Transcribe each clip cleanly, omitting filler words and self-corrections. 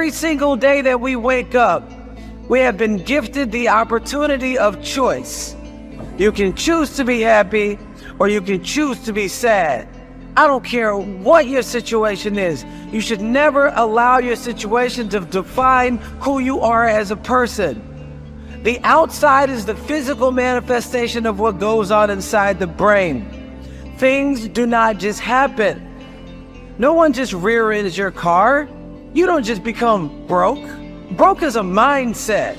Every single day that we wake up, we have been gifted the opportunity of choice. You can choose to be happy or you can choose to be sad. I don't care what your situation is. You should never allow your situation to define who you are as a person. The outside is the physical manifestation of what goes on inside the brain. Things do not just happen. No one just rear-ends your car. You don't just become broke. Broke is a mindset.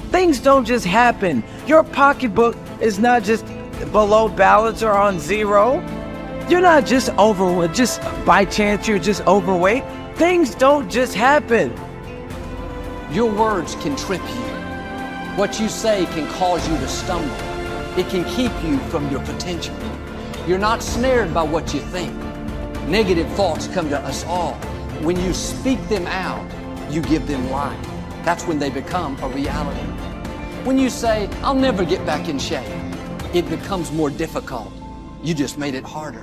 Things don't just happen. Your pocketbook is not just below balance or on zero. You're not just overweight, just by chance you're just overweight. Things don't just happen. Your words can trip you. What you say can cause you to stumble. It can keep you from your potential. You're not snared by what you think. Negative thoughts come to us all. When you speak them out, you give them life. That's when they become a reality. When you say, I'll never get back in shape, it becomes more difficult. You just made it harder.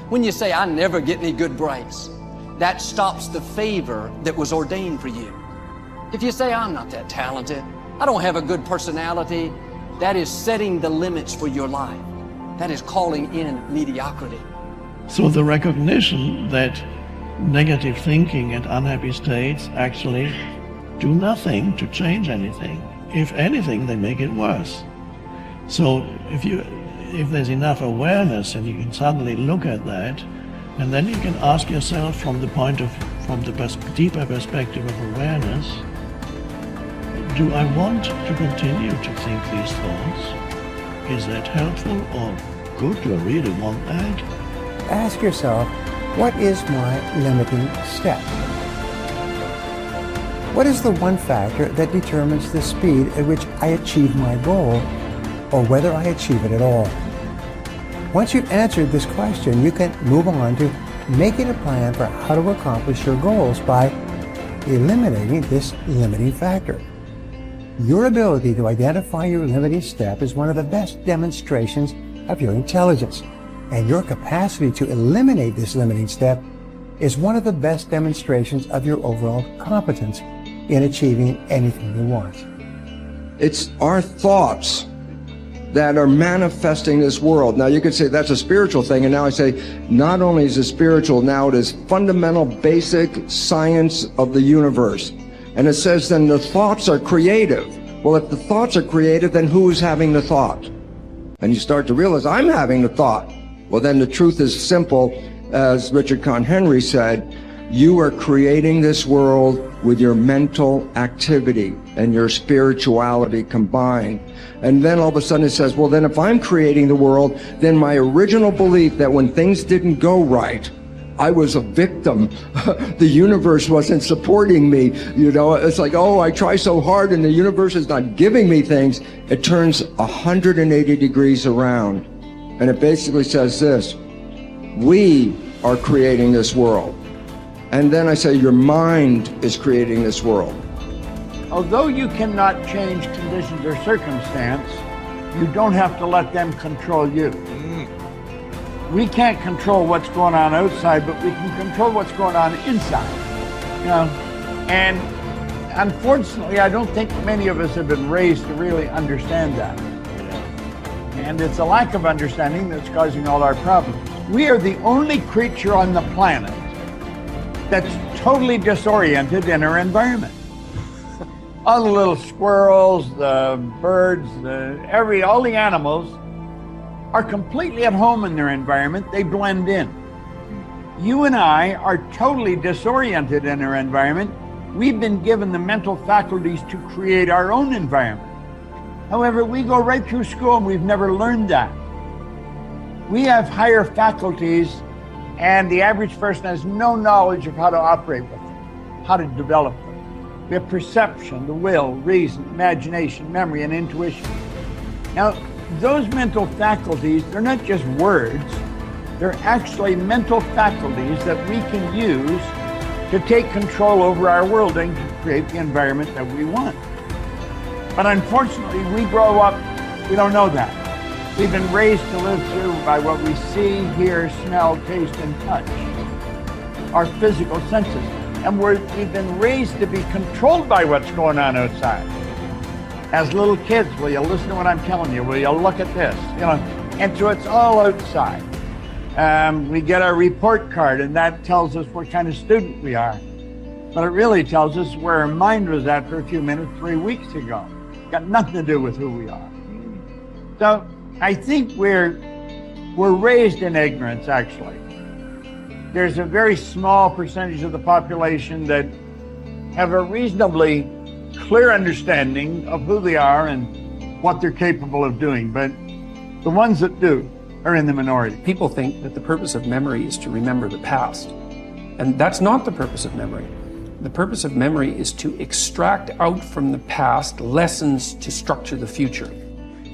When you say, I never get any good breaks, that stops the favor that was ordained for you. If you say, I'm not that talented, I don't have a good personality, that is setting the limits for your life. That is calling in mediocrity. So the recognition that negative thinking and unhappy states actually do nothing to change anything. If anything, they make it worse. So if there's enough awareness and you can suddenly look at that, and then you can ask yourself from the deeper perspective of awareness, do I want to continue to think these thoughts? Is that helpful or good? Do I really want that? Ask yourself, what is my limiting step? What is the one factor that determines the speed at which I achieve my goal, or whether I achieve it at all? Once you've answered this question, you can move on to making a plan for how to accomplish your goals by eliminating this limiting factor. Your ability to identify your limiting step is one of the best demonstrations of your intelligence, and your capacity to eliminate this limiting step is one of the best demonstrations of your overall competence in achieving anything you want. It's our thoughts that are manifesting this world. Now you could say that's a spiritual thing, and now I say not only is it spiritual, now it is fundamental basic science of the universe. And it says then the thoughts are creative. Well, if the thoughts are creative, then who is having the thought? And you start to realize, I'm having the thought. Well, then the truth is simple. As Richard Conn Henry said, you are creating this world with your mental activity and your spirituality combined. And then all of a sudden it says, well, then if I'm creating the world, then my original belief that when things didn't go right, I was a victim. The universe wasn't supporting me. You know, it's like, oh, I try so hard and the universe is not giving me things. It turns 180 degrees around. And it basically says this: we are creating this world. And then I say your mind is creating this world. Although you cannot change conditions or circumstance, you don't have to let them control you. We can't control what's going on outside, but we can control what's going on inside. You know? And unfortunately, I don't think many of us have been raised to really understand that. And it's a lack of understanding that's causing all our problems. We are the only creature on the planet that's totally disoriented in our environment. All the little squirrels, the birds, all the animals are completely at home in their environment. They blend in. You and I are totally disoriented in our environment. We've been given the mental faculties to create our own environment. However, we go right through school and we've never learned that. We have higher faculties, and the average person has no knowledge of how to operate with them, how to develop them. We have perception, the will, reason, imagination, memory, and intuition. Now, those mental faculties, they're not just words, they're actually mental faculties that we can use to take control over our world and to create the environment that we want. But unfortunately, we grow up, we don't know that. We've been raised to live through by what we see, hear, smell, taste, and touch, our physical senses. And we've been raised to be controlled by what's going on outside. As little kids, will you listen to what I'm telling you? Will you look at this? And so it's all outside. We get our report card, and that tells us what kind of student we are. But it really tells us where our mind was at for a few minutes 3 weeks ago. Got nothing to do with who we are. So I think we're raised in ignorance, actually. There's a very small percentage of the population that have a reasonably clear understanding of who they are and what they're capable of doing. But the ones that do are in the minority. People think that the purpose of memory is to remember the past. And that's not the purpose of memory. The purpose of memory is to extract out from the past lessons to structure the future.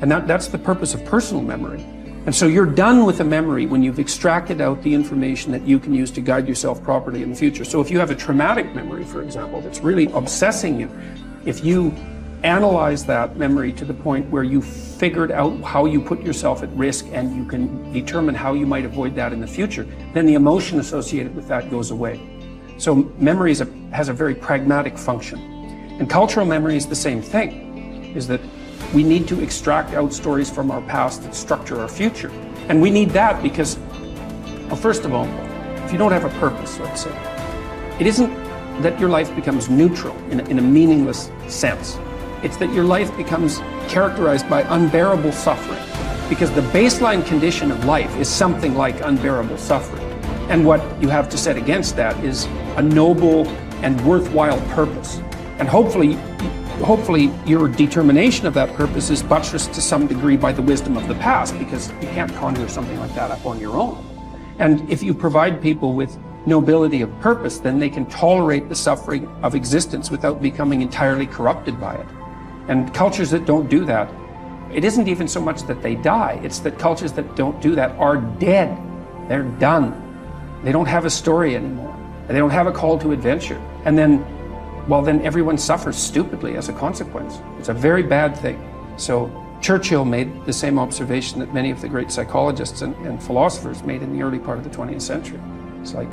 And that's the purpose of personal memory. And so you're done with a memory when you've extracted out the information that you can use to guide yourself properly in the future. So if you have a traumatic memory, for example, that's really obsessing you, if you analyze that memory to the point where you figured out how you put yourself at risk and you can determine how you might avoid that in the future, then the emotion associated with that goes away. So memory has a very pragmatic function. And cultural memory is the same thing, is that we need to extract out stories from our past that structure our future. And we need that because, well, first of all, if you don't have a purpose, let's say, it isn't that your life becomes neutral in a meaningless sense. It's that your life becomes characterized by unbearable suffering, because the baseline condition of life is something like unbearable suffering. And what you have to set against that is a noble and worthwhile purpose. And hopefully your determination of that purpose is buttressed to some degree by the wisdom of the past, because you can't conjure something like that up on your own. And if you provide people with nobility of purpose, then they can tolerate the suffering of existence without becoming entirely corrupted by it. And cultures that don't do that, it isn't even so much that they die, it's that cultures that don't do that are dead. They're done. They don't have a story anymore. They don't have a call to adventure. And then everyone suffers stupidly as a consequence. It's a very bad thing. So Churchill made the same observation that many of the great psychologists and philosophers made in the early part of the 20th century. It's like,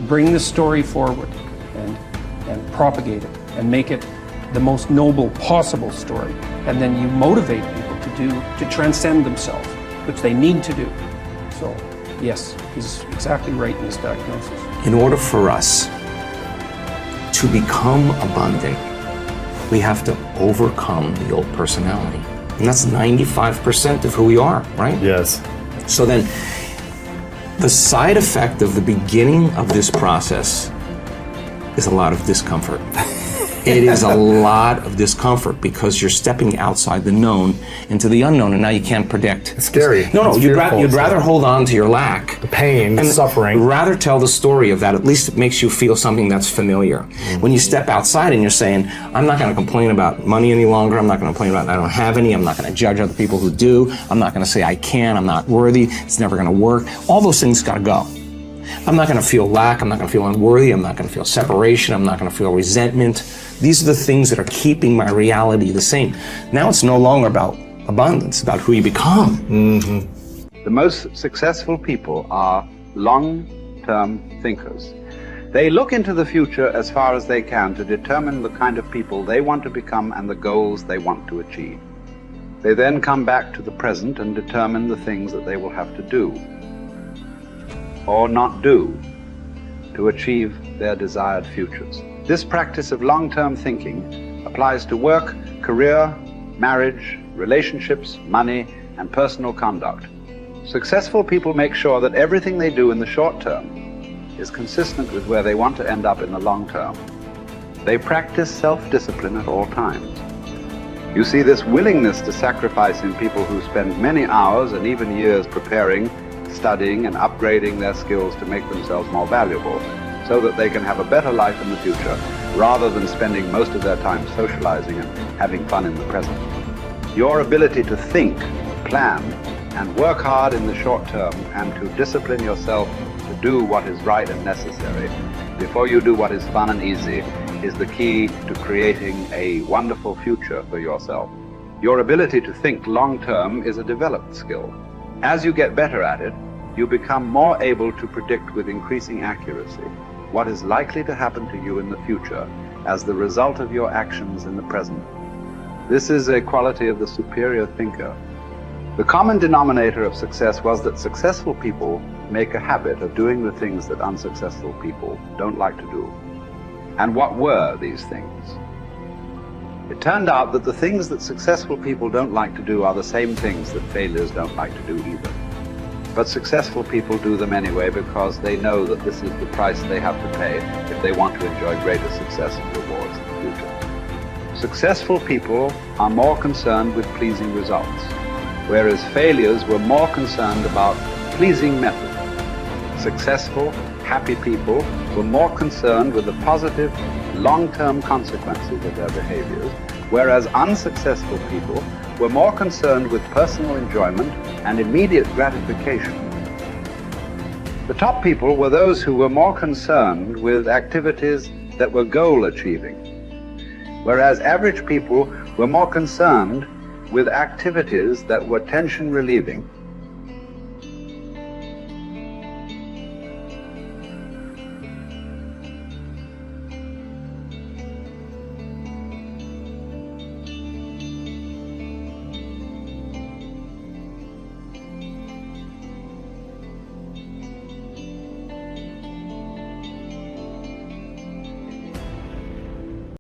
bring the story forward and propagate it and make it the most noble possible story. And then you motivate people to transcend themselves, which they need to do. So yes, he's exactly right in his diagnosis. In order for us to become abundant, we have to overcome the old personality. And that's 95% of who we are, right? Yes. So then, the side effect of the beginning of this process is a lot of discomfort. It is a lot of discomfort because you're stepping outside the known into the unknown, and now you can't predict. It's scary. No, It's you'd fearful. rather hold on to your lack. The pain, the and suffering. Rather tell the story of that. At least it makes you feel something that's familiar. Mm-hmm. When you step outside and you're saying, I'm not going to complain about money any longer. I'm not going to complain about I don't have any. I'm not going to judge other people who do. I'm not going to say I can. I'm not worthy. It's never going to work. All those things got to go. I'm not going to feel lack. I'm not going to feel unworthy. I'm not going to feel separation. I'm not going to feel resentment. These are the things that are keeping my reality the same. Now it's no longer about abundance, about who you become. Mm-hmm. The most successful people are long-term thinkers. They look into the future as far as they can to determine the kind of people they want to become and the goals they want to achieve. They then come back to the present and determine the things that they will have to do or not do to achieve their desired futures. This practice of long-term thinking applies to work, career, marriage, relationships, money, and personal conduct. Successful people make sure that everything they do in the short term is consistent with where they want to end up in the long term. They practice self-discipline at all times. You see this willingness to sacrifice in people who spend many hours and even years preparing, studying, and upgrading their skills to make themselves more valuable, so that they can have a better life in the future, rather than spending most of their time socializing and having fun in the present. Your ability to think, plan, and work hard in the short term, and to discipline yourself to do what is right and necessary before you do what is fun and easy, is the key to creating a wonderful future for yourself. Your ability to think long term is a developed skill. As you get better at it, you become more able to predict with increasing accuracy. what is likely to happen to you in the future as the result of your actions in the present. This is a quality of the superior thinker. The common denominator of success was that successful people make a habit of doing the things that unsuccessful people don't like to do. And what were these things? It turned out that the things that successful people don't like to do are the same things that failures don't like to do either. But successful people do them anyway because they know that this is the price they have to pay if they want to enjoy greater success and rewards in the future. Successful people are more concerned with pleasing results, whereas failures were more concerned about pleasing method. Successful, happy people were more concerned with the positive, long-term consequences of their behaviors, whereas unsuccessful people were more concerned with personal enjoyment and immediate gratification. The top people were those who were more concerned with activities that were goal-achieving, whereas average people were more concerned with activities that were tension-relieving